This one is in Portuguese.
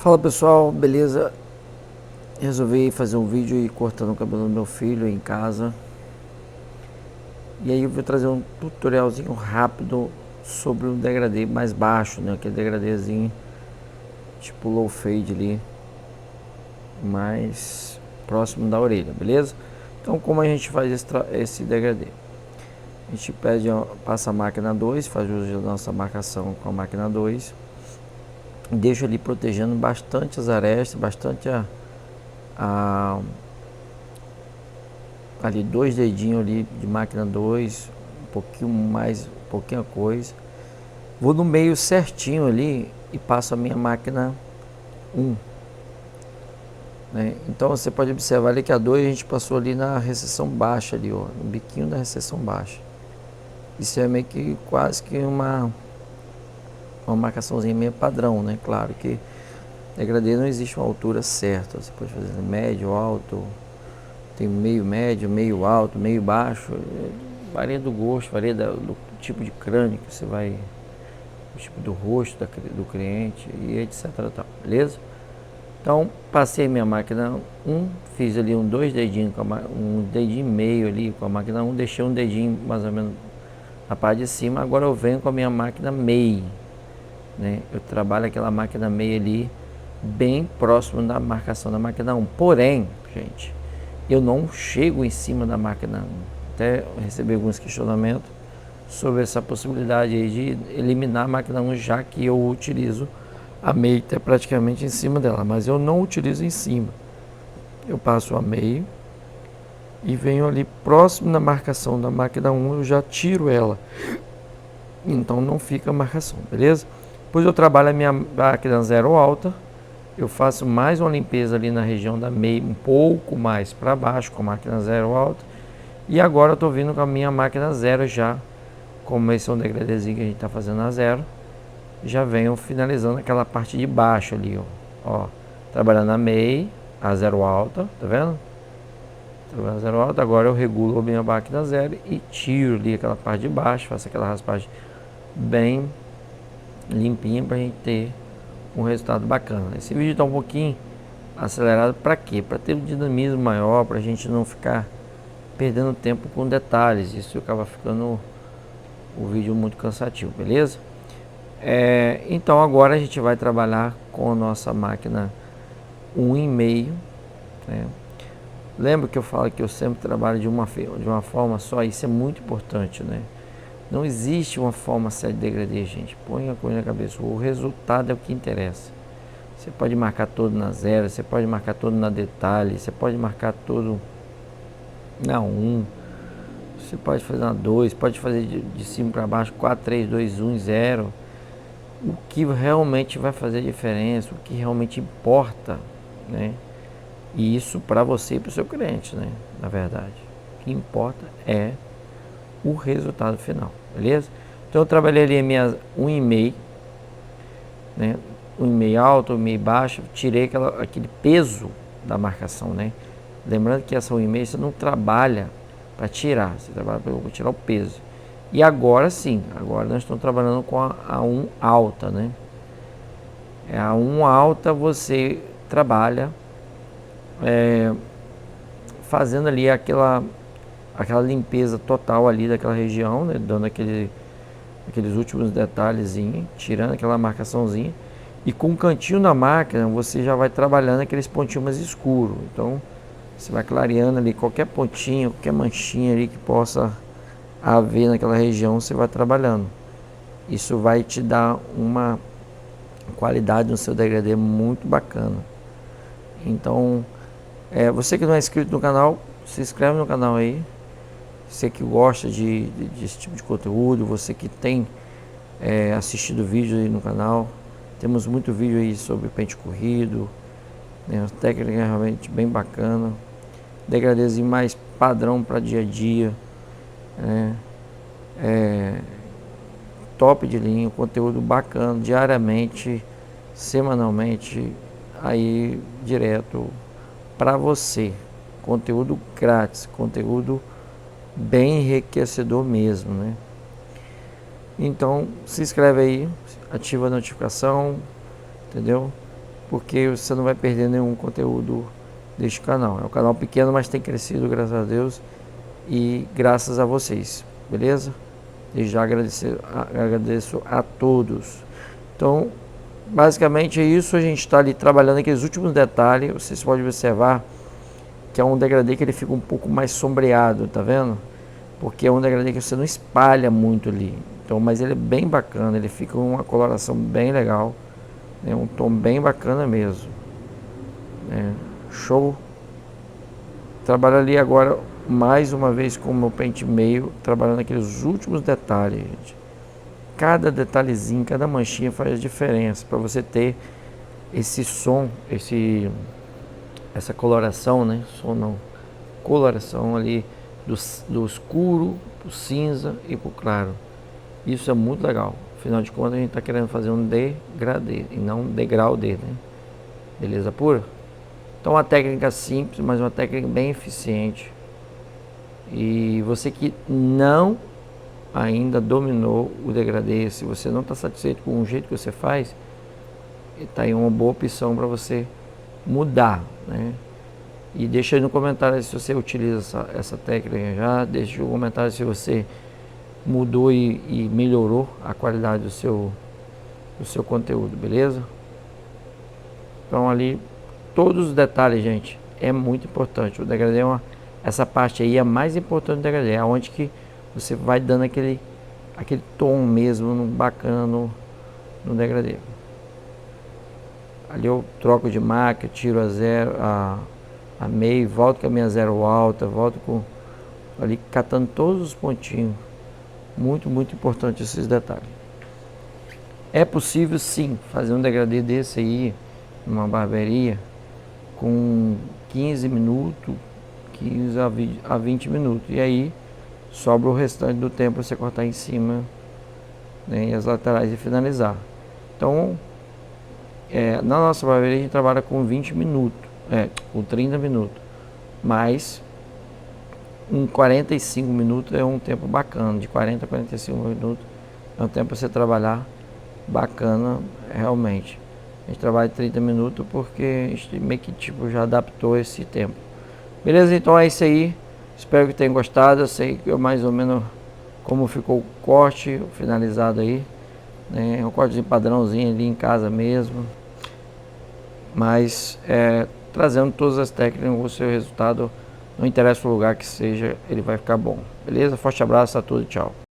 Fala pessoal, beleza? Resolvi fazer um vídeo e cortando o cabelo do meu filho em casa. E aí eu vou trazer um tutorialzinho rápido sobre um degradê mais baixo, né? Aquele degradêzinho tipo low fade ali, mais próximo da orelha, beleza? Então como a gente faz esse degradê? A gente passa a máquina 2, faz uso da nossa marcação com a máquina 2. Deixa ali protegendo bastante as arestas, bastante a ali 2 dedinhos ali de máquina 2, um pouquinho mais, pouquinha coisa. Vou no meio certinho ali e passo a minha máquina 1, né? Então você pode observar ali que a 2 a gente passou ali na recessão baixa ali, ó, no biquinho da recessão baixa. Isso é meio que quase que uma marcaçãozinha meio padrão, né? Claro que degradê não existe uma altura certa, você pode fazer médio, alto, tem meio médio, meio alto, meio baixo, varia do gosto, varia do tipo de crânio que você vai, o tipo do rosto do cliente e etc. Tal, beleza? Então passei minha máquina 1, fiz ali dois dedinhos, um dedinho e meio ali com a máquina 1, deixei um dedinho mais ou menos na parte de cima. Agora eu venho com a minha máquina MEI, né? Eu trabalho aquela máquina MEI ali bem próximo da marcação da máquina 1. Porém, gente, eu não chego em cima da máquina 1. Até recebi alguns questionamentos sobre essa possibilidade aí de eliminar a máquina 1, já que eu utilizo a MEI até praticamente em cima dela, mas eu não utilizo em cima. Eu passo a MEI e venho ali próximo da marcação da máquina 1, eu já tiro ela. Então não fica a marcação, beleza? Depois eu trabalho a minha máquina 0 alta. Eu faço mais uma limpeza ali na região da MEI, um pouco mais para baixo com a máquina 0 alta. E agora eu estou vindo com a minha máquina 0 já, como esse é um degradêzinho que a gente está fazendo a 0, já venho finalizando aquela parte de baixo ali, ó, trabalhando a MEI, a 0 alta, tá vendo? Trabalhando a 0 alta, agora eu regulo a minha máquina 0 e tiro ali aquela parte de baixo, faço aquela raspagem bem limpinha para a gente ter um resultado bacana. Esse vídeo está um pouquinho acelerado para quê? Para ter um dinamismo maior, para a gente não ficar perdendo tempo com detalhes. Isso acaba ficando o vídeo muito cansativo, beleza? Então agora a gente vai trabalhar com a nossa máquina 1,5, né? Lembra que eu falo que eu sempre trabalho de uma forma só? Isso é muito importante, né? Não existe uma forma certa de degradê, gente. Põe a coisa na cabeça. O resultado é o que interessa. Você pode marcar todo na 0, você pode marcar todo na detalhe, você pode marcar todo na 1, você pode fazer na 2, pode fazer de cima para baixo, 4, 3, 2, 1, 0. O que realmente vai fazer diferença, o que realmente importa, né? E isso para você e para o seu cliente, né? Na verdade, o que importa é o resultado final, beleza? Então eu trabalhei ali a minha 1,5, né? 1,5 alto, 1,5 baixo, tirei aquele peso da marcação, né? Lembrando que essa 1,5 você não trabalha para tirar, você trabalha para tirar o peso. E agora sim, agora nós estamos trabalhando com a 1 alta, né? A 1 alta você trabalha fazendo ali aquela limpeza total ali daquela região, né? Dando aqueles últimos detalhezinhos, tirando aquela marcaçãozinha. E com o cantinho da máquina você já vai trabalhando aqueles pontinhos mais escuros. Então você vai clareando ali qualquer pontinho, qualquer manchinha ali que possa haver naquela região, você vai trabalhando. Isso vai te dar uma qualidade no seu degradê muito bacana. Então, você que não é inscrito no canal, se inscreve no canal aí. Você que gosta desse tipo de conteúdo, você que tem assistido vídeos aí no canal, temos muito vídeo aí sobre pente corrido, né, uma técnica realmente bem bacana, degradêzinho mais padrão para dia a dia, né, top de linha, conteúdo bacana, diariamente, semanalmente, aí direto para você, conteúdo grátis, conteúdo bem enriquecedor mesmo, né? Então se inscreve aí, ativa a notificação, entendeu? porque você não vai perder nenhum conteúdo deste canal. É um canal pequeno, mas tem crescido, graças a Deus, e graças a vocês, beleza? Desde já agradeço a todos. Então, basicamente é isso. A gente está ali trabalhando aqueles últimos detalhes. Vocês podem observar que é um degradê que ele fica um pouco mais sombreado, tá vendo? Porque é um degradê que você não espalha muito ali. Então, mas ele é bem bacana, ele fica com uma coloração bem legal, né? Um tom bem bacana mesmo, né? Show. Trabalho ali agora mais uma vez com o meu pente meio, trabalhando aqueles últimos detalhes, gente. Cada detalhezinho, cada manchinha faz diferença para você ter esse som, essa coloração, né? Som não, coloração ali do escuro pro cinza e pro claro. Isso é muito legal. Afinal de contas, a gente está querendo fazer um degradê e não um degrau D, né? Beleza pura? Então, uma técnica simples, mas uma técnica bem eficiente. E você que não ainda dominou o degradê, se você não está satisfeito com o jeito que você faz, está aí uma boa opção para você mudar, né? E deixa aí no comentário se você utiliza essa técnica já, deixa no comentário se você mudou e melhorou a qualidade do seu conteúdo, beleza? Então ali, todos os detalhes, gente, é muito importante. O degradê essa parte aí é a mais importante do degradê, é onde que você vai dando aquele tom mesmo bacana no degradê. Ali eu troco de marca, tiro a zero, a meio, volto com a minha zero alta, volto com ali catando todos os pontinhos. Muito, muito importante esses detalhes. É possível sim fazer um degradê desse aí numa barbearia com 15 minutos, 15 a 20 minutos. E aí sobra o restante do tempo para você cortar em cima, né, e as laterais e finalizar. Então, na nossa barbearia a gente trabalha com 20 minutos, com 30 minutos. Mas um 45 minutos é um tempo bacana, de 40 a 45 minutos é um tempo para você trabalhar bacana realmente. A gente trabalha 30 minutos porque a gente meio que já adaptou esse tempo. Beleza? Então é isso aí. Espero que tenham gostado. Eu sei que mais ou menos como ficou o corte finalizado aí, né? É um cortezinho padrãozinho ali em casa mesmo. Mas trazendo todas as técnicas, o seu resultado, não interessa o lugar que seja, ele vai ficar bom. Beleza? Forte abraço a todos, tchau.